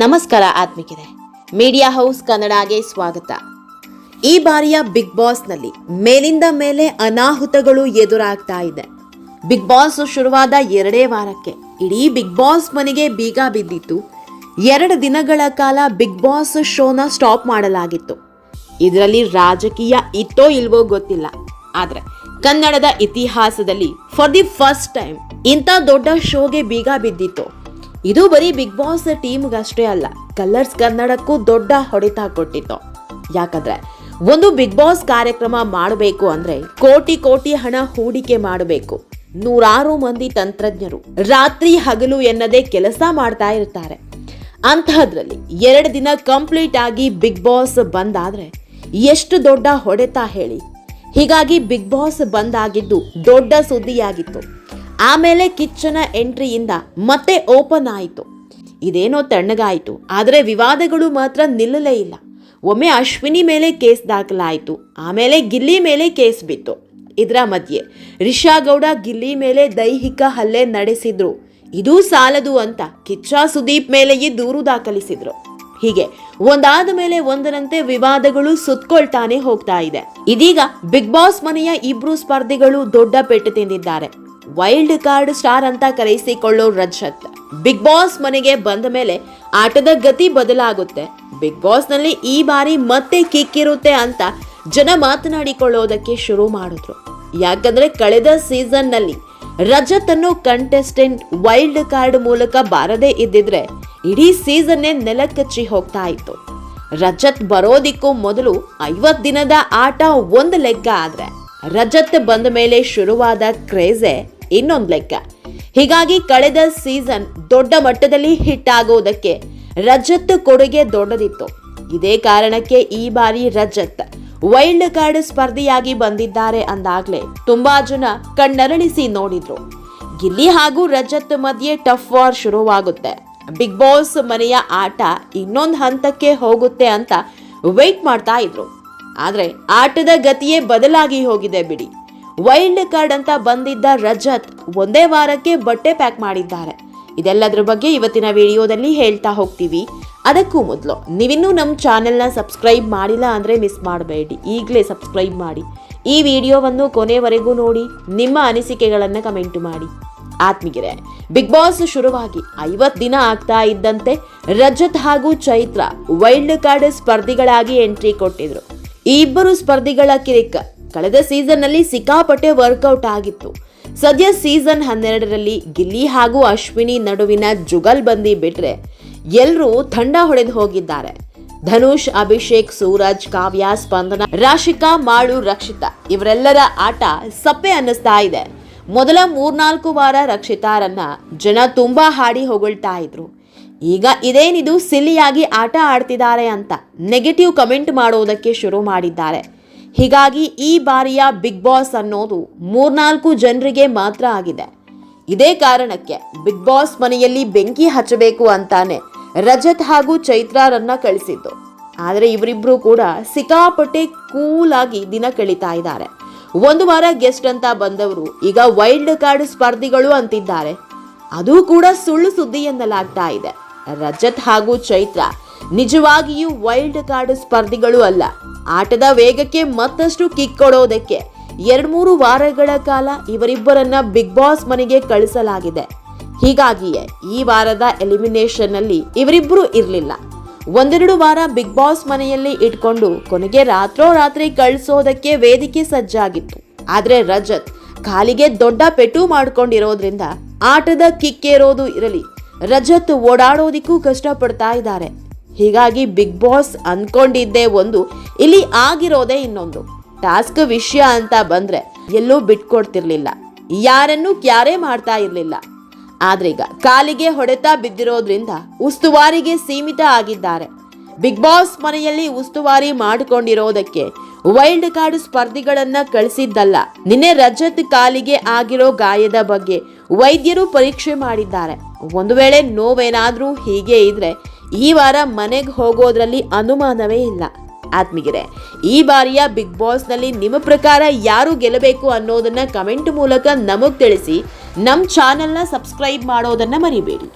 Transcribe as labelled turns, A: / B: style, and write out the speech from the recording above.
A: ನಮಸ್ಕಾರ ಆತ್ಮಿಕರೇ, media house ಕನ್ನಡಗೆ ಸ್ವಾಗತ. ಈ ಬಾರಿಯ ಬಿಗ್ ಬಾಸ್ನಲ್ಲಿ ಮೇಲಿಂದ ಮೇಲೆ ಅನಾಹುತಗಳು ಎದುರಾಗ್ತಾ ಇದೆ. ಬಿಗ್ ಬಾಸ್ ಶುರುವಾದ 2 ವಾರಕ್ಕೆ ಇಡೀ ಬಿಗ್ ಬಾಸ್ ಮನೆಗೆ ಬೀಗ ಬಿದ್ದಿತ್ತು. 2 ದಿನಗಳ ಕಾಲ ಬಿಗ್ ಬಾಸ್ ಶೋನ ಸ್ಟಾಪ್ ಮಾಡಲಾಗಿತ್ತು. ಇದರಲ್ಲಿ ರಾಜಕೀಯ ಇತ್ತೋ ಇಲ್ವೋ ಗೊತ್ತಿಲ್ಲ, ಆದ್ರೆ ಕನ್ನಡದ ಇತಿಹಾಸದಲ್ಲಿ ಫಾರ್ ದಿ ಫಸ್ಟ್ ಟೈಮ್ ಇಂಥ ದೊಡ್ಡ ಶೋಗೆ ಬೀಗ ಬಿದ್ದಿತ್ತು. ಇದು ಬರೀ ಬಿಗ್ ಬಾಸ್ ಟೀಮ್ಗಷ್ಟೇ ಅಲ್ಲ, ಕಲರ್ಸ್ ಕನ್ನಡಕ್ಕೂ ದೊಡ್ಡ ಹೊಡೆತ ಕೊಟ್ಟಿತ್ತು. ಯಾಕಂದ್ರೆ ಒಂದು ಬಿಗ್ ಬಾಸ್ ಕಾರ್ಯಕ್ರಮ ಮಾಡಬೇಕು ಅಂದ್ರೆ ಕೋಟಿ ಹಣ ಹೂಡಿಕೆ ಮಾಡಬೇಕು. 100 ಮಂದಿ ತಂತ್ರಜ್ಞರು ರಾತ್ರಿ ಹಗಲು ಎನ್ನದೇ ಕೆಲಸ ಮಾಡ್ತಾ ಇರ್ತಾರೆ. ಅಂತಹದ್ರಲ್ಲಿ 2 ದಿನ ಕಂಪ್ಲೀಟ್ ಆಗಿ ಬಿಗ್ ಬಾಸ್ ಬಂದಾದ್ರೆ ಎಷ್ಟು ದೊಡ್ಡ ಹೊಡೆತ ಹೇಳಿ. ಹೀಗಾಗಿ ಬಿಗ್ ಬಾಸ್ ಬಂದಾಗಿದ್ದು ದೊಡ್ಡ ಸುದ್ದಿಯಾಗಿತ್ತು. ಆಮೇಲೆ ಕಿಚ್ಚನ ಎಂಟ್ರಿಯಿಂದ ಮತ್ತೆ ಓಪನ್ ಆಯಿತು. ಇದೇನೋ ತಣ್ಣಗಾಯಿತು, ಆದರೆ ವಿವಾದಗಳು ಮಾತ್ರ ನಿಲ್ಲಲೇ ಇಲ್ಲ. ಒಮ್ಮೆ ಅಶ್ವಿನಿ ಮೇಲೆ ಕೇಸ್ ದಾಖಲಾಯಿತು, ಆಮೇಲೆ ಗಿಲ್ಲಿ ಮೇಲೆ ಕೇಸ್ ಬಿತ್ತು. ಇದರ ಮಧ್ಯೆ ರಿಷಾ ಗೌಡ ಗಿಲ್ಲಿ ಮೇಲೆ ದೈಹಿಕ ಹಲ್ಲೆ ನಡೆಸಿದ್ರು. ಇದು ಸಾಲದು ಅಂತ ಕಿಚ್ಚ ಸುದೀಪ್ ಮೇಲೆಯೇ ದೂರು ದಾಖಲಿಸಿದ್ರು. ಹೀಗೆ ಒಂದಾದ ಮೇಲೆ ಒಂದರಂತೆ ವಿವಾದಗಳು ಸುತ್ಕೊಳ್ತಾನೆ ಹೋಗ್ತಾ ಇದೆ. ಇದೀಗ ಬಿಗ್ ಬಾಸ್ ಮನೆಯ 2 ಸ್ಪರ್ಧಿಗಳು ದೊಡ್ಡ ಪೆಟ್ಟು ತಿಂದಿದ್ದಾರೆ. ವೈಲ್ಡ್ ಕಾರ್ಡ್ ಸ್ಟಾರ್ ಅಂತ ಕರೆಸಿಕೊಳ್ಳೋ ರಜತ್ ಬಿಗ್ ಬಾಸ್ ಮನೆಗೆ ಬಂದ ಮೇಲೆ ಆಟದ ಗತಿ ಬದಲಾಗುತ್ತೆ. ಬಿಗ್ ಬಾಸ್ ನಲ್ಲಿ ಈ ಬಾರಿ ಮತ್ತೆ ಕಿಕ್ ಇರುತ್ತೆ ಅಂತ ಜನ ಮಾತನಾಡಿಕೊಳ್ಳೋದಕ್ಕೆ ಶುರು ಮಾಡಿದ್ರು. ಯಾಕಂದ್ರೆ ಕಳೆದ ಸೀಸನ್ ನಲ್ಲಿ ರಜತ್ ಅನ್ನೋ ಕಂಟೆಸ್ಟೆಂಟ್ ವೈಲ್ಡ್ ಕಾರ್ಡ್ ಮೂಲಕ ಬಾರದೇ ಇದ್ದಿದ್ರೆ ಇಡೀ ಸೀಸನ್ನೇ ನೆಲಕಚ್ಚಿ ಹೋಗ್ತಾ ಇತ್ತು. ರಜತ್ ಬರೋದಿಕ್ಕೂ ಮೊದಲು 50 ದಿನದ ಆಟ ಒಂದು ಲೆಕ್ಕ ಆದ್ರೆ ರಜತ್ ಬಂದ ಮೇಲೆ ಶುರುವಾದ ಕ್ರೇಜೆ ಇನ್ನೊಂದು ಲೆಕ್ಕ. ಹೀಗಾಗಿ ಕಳೆದ ಸೀಸನ್ ದೊಡ್ಡ ಮಟ್ಟದಲ್ಲಿ ಹಿಟ್ ಆಗೋದಕ್ಕೆ ರಜತ್ ಕೊಡುಗೆ ದೊಡ್ಡದಿತ್ತು. ಇದೇ ಕಾರಣಕ್ಕೆ ಈ ಬಾರಿ ರಜತ್ ವೈಲ್ಡ್ ಕಾರ್ಡ್ ಸ್ಪರ್ಧಿಯಾಗಿ ಬಂದಿದ್ದಾರೆ ಅಂದಾಗ್ಲೇ ತುಂಬಾ ಜನ ಕಣ್ಣರಳಿಸಿ ನೋಡಿದ್ರು. ಗಿಲ್ಲಿ ಹಾಗೂ ರಜತ್ ಮಧ್ಯೆ ಟಫ್ ವಾರ್ ಶುರುವಾಗುತ್ತೆ. ಬಿಗ್ ಬಾಸ್ ಮನೆಯ ಆಟ ಇನ್ನೊಂದು ಹಂತಕ್ಕೆ ಹೋಗುತ್ತೆ ಅಂತ ವೇಟ್ ಮಾಡ್ತಾ ಇದ್ರು. ಆದ್ರೆ ಆಟದ ಗತಿಯೇ ಬದಲಾಗಿ ಹೋಗಿದೆ ಬಿಡಿ. ವೈಲ್ಡ್ ಕಾರ್ಡ್ ಅಂತ ಬಂದಿದ್ದ ರಜತ್ ಒಂದೇ ವಾರಕ್ಕೆ ಬಟ್ಟೆ ಪ್ಯಾಕ್ ಮಾಡಿದ್ದಾರೆ. ಇದೆಲ್ಲದ್ರ ಬಗ್ಗೆ ಇವತ್ತಿನ ವಿಡಿಯೋದಲ್ಲಿ ಹೇಳ್ತಾ ಹೋಗ್ತೀವಿ. ಅದಕ್ಕೂ ಮೊದಲು ನೀವಿನ್ನೂ ನಮ್ಮ ಚಾನೆಲ್ನ ಸಬ್ಸ್ಕ್ರೈಬ್ ಮಾಡಿಲ್ಲ ಅಂದ್ರೆ ಮಿಸ್ ಮಾಡಬೇಡಿ, ಈಗಲೇ ಸಬ್ಸ್ಕ್ರೈಬ್ ಮಾಡಿ. ಈ ವಿಡಿಯೋವನ್ನು ಕೊನೆವರೆಗೂ ನೋಡಿ, ನಿಮ್ಮ ಅನಿಸಿಕೆಗಳನ್ನು ಕಮೆಂಟ್ ಮಾಡಿ. ಆತ್ಮೀಯರೇ, ಬಿಗ್ ಬಾಸ್ ಶುರುವಾಗಿ 50 ದಿನ ಆಗ್ತಾ ಇದ್ದಂತೆ ರಜತ್ ಹಾಗೂ ಚೈತ್ರ ವೈಲ್ಡ್ ಕಾರ್ಡ್ ಸ್ಪರ್ಧಿಗಳಾಗಿ ಎಂಟ್ರಿ ಕೊಟ್ಟಿದ್ರು. ಈ 2 ಸ್ಪರ್ಧಿಗಳ ಕಿರಿಕ್ ಕಳೆದ ಸೀಸನ್ ನಲ್ಲಿ ಸಿಕ್ಕಾಪಟ್ಟೆ ವರ್ಕೌಟ್ ಆಗಿತ್ತು. ಸದ್ಯ ಸೀಸನ್ 12ರಲ್ಲಿ ಗಿಲ್ಲಿ ಹಾಗೂ ಅಶ್ವಿನಿ ನಡುವಿನ ಜುಗಲ್ಬಂದಿ ಬಿಟ್ರೆ ಎಲ್ಲರೂ ತಂಡ ಹೊಡೆದು ಹೋಗಿದ್ದಾರೆ. ಧನುಷ್, ಅಭಿಷೇಕ್, ಸೂರಜ್, ಕಾವ್ಯ, ಸ್ಪಂದನ, ರಾಶಿಕಾ, ಮಾಳು, ರಕ್ಷಿತಾ ಇವರೆಲ್ಲರ ಆಟ ಸಪ್ಪೆ ಅನ್ನಿಸ್ತಾ ಇದೆ. ಮೊದಲ 3-4 ವಾರ ರಕ್ಷಿತಾರನ್ನ ಜನ ತುಂಬಾ ಹಾಡಿ ಹೊಗಳ್ತಾ ಇದ್ರು. ಈಗ ಇದೇನಿದು ಸಿಲ್ಲಿಯಾಗಿ ಆಟ ಆಡ್ತಿದ್ದಾರೆ ಅಂತ ನೆಗೆಟಿವ್ ಕಮೆಂಟ್ ಮಾಡೋದಕ್ಕೆ ಶುರು ಮಾಡಿದ್ದಾರೆ. ಹೀಗಾಗಿ ಈ ಬಾರಿಯ ಬಿಗ್ ಬಾಸ್ ಅನ್ನೋದು 3-4 ಜನರಿಗೆ ಮಾತ್ರ ಆಗಿದೆ. ಇದೇ ಕಾರಣಕ್ಕೆ ಬಿಗ್ ಬಾಸ್ ಮನೆಯಲ್ಲಿ ಬೆಂಕಿ ಹಚ್ಚಬೇಕು ಅಂತಾನೆ ರಜತ್ ಹಾಗೂ ಚೈತ್ರಾರನ್ನ ಕಳಿಸಿದ್ದು. ಆದರೆ ಇವರಿಬ್ರು ಕೂಡ ಸಿಕ್ಕಾಪಟ್ಟೆ ಕೂಲ್ ಆಗಿ ದಿನ ಕಳೀತಾ ಇದ್ದಾರೆ. 1 ವಾರ ಗೆಸ್ಟ್ ಅಂತ ಬಂದವರು ಈಗ ವೈಲ್ಡ್ ಕಾರ್ಡ್ ಸ್ಪರ್ಧಿಗಳು ಅಂತಿದ್ದಾರೆ. ಅದು ಕೂಡ ಸುಳ್ಳು ಸುದ್ದಿ ಎನ್ನಲಾಗ್ತಾ ಇದೆ. ರಜತ್ ಹಾಗೂ ಚೈತ್ರ ನಿಜವಾಗಿಯೂ ವೈಲ್ಡ್ ಕಾರ್ಡ್ ಸ್ಪರ್ಧಿಗಳು ಅಲ್ಲ. ಆಟದ ವೇಗಕ್ಕೆ ಮತ್ತಷ್ಟು ಕಿಕ್ ಕೊಡೋದಕ್ಕೆ 2-3 ವಾರಗಳ ಕಾಲ ಇವರಿಬ್ಬರನ್ನ ಬಿಗ್ ಬಾಸ್ ಮನೆಗೆ ಕಳಿಸಲಾಗಿದೆ. ಹೀಗಾಗಿಯೇ ಈ ವಾರದ ಎಲಿಮಿನೇಷನ್ ನಲ್ಲಿ ಇವರಿಬ್ಬರು ಇರಲಿಲ್ಲ. 1-2 ವಾರ ಬಿಗ್ ಬಾಸ್ ಮನೆಯಲ್ಲಿ ಇಟ್ಕೊಂಡು ಕೊನೆಗೆ ರಾತ್ರೋರಾತ್ರಿ ಕಳಿಸೋದಕ್ಕೆ ವೇದಿಕೆ ಸಜ್ಜಾಗಿತ್ತು. ಆದ್ರೆ ರಜತ್ ಕಾಲಿಗೆ ದೊಡ್ಡ ಪೆಟ್ಟು ಮಾಡ್ಕೊಂಡಿರೋದ್ರಿಂದ ಆಟದ ಕಿಕ್ಕೇರೋದು ಇರಲಿ, ರಜತ್ ಓಡಾಡೋದಿಕ್ಕೂ ಕಷ್ಟಪಡ್ತಾ ಇದ್ದಾರೆ. ಹೀಗಾಗಿ ಬಿಗ್ ಬಾಸ್ ಅನ್ಕೊಂಡಿದ್ದೇ ಒಂದು, ಇಲ್ಲಿ ಆಗಿರೋದೇ ಇನ್ನೊಂದು. ಟಾಸ್ಕ್ ವಿಷಯ ಅಂತ ಬಂದ್ರೆ ಎಲ್ಲೂ ಬಿಟ್ಕೊಡ್ತಿರ್ಲಿಲ್ಲ, ಯಾರನ್ನು ಕ್ಯಾರೆ ಮಾಡ್ತಾ ಇರ್ಲಿಲ್ಲ. ಆದ್ರೀಗ ಕಾಲಿಗೆ ಹೊಡೆತ ಬಿದ್ದಿರೋದ್ರಿಂದ ಉಸ್ತುವಾರಿಗೆ ಸೀಮಿತ ಆಗಿದ್ದಾರೆ. ಬಿಗ್ ಬಾಸ್ ಮನೆಯಲ್ಲಿ ಉಸ್ತುವಾರಿ ಮಾಡಿಕೊಂಡಿರೋದಕ್ಕೆ ವೈಲ್ಡ್ ಕಾರ್ಡ್ ಸ್ಪರ್ಧಿಗಳನ್ನ ಕಳಿಸಿದ್ದಲ್ಲ. ನಿನ್ನೆ ರಜತ್ ಕಾಲಿಗೆ ಆಗಿರೋ ಗಾಯದ ಬಗ್ಗೆ ವೈದ್ಯರು ಪರೀಕ್ಷೆ ಮಾಡಿದ್ದಾರೆ. ಒಂದು ವೇಳೆ ನೋವೇನಾದ್ರೂ ಹೀಗೆ ಇದ್ರೆ ಈ ವಾರ ಮನೆಗೆ ಹೋಗೋದ್ರಲ್ಲಿ ಅನುಮಾನವೇ ಇಲ್ಲ. ಆತ್ಮೀಯರೇ, ಈ ಬಾರಿಯ ಬಿಗ್ ಬಾಸ್ ನಲ್ಲಿ ನಿಮ್ಮ ಪ್ರಕಾರ ಯಾರು ಗೆಲ್ಲಬೇಕು ಅನ್ನೋದನ್ನ ಕಮೆಂಟ್ ಮೂಲಕ ನಮಗ್ ತಿಳಿಸಿ. ನಮ್ಮ ಚಾನೆಲ್ನ ಸಬ್ಸ್ಕ್ರೈಬ್ ಮಾಡೋದನ್ನ ಮರಿಬೇಡಿ.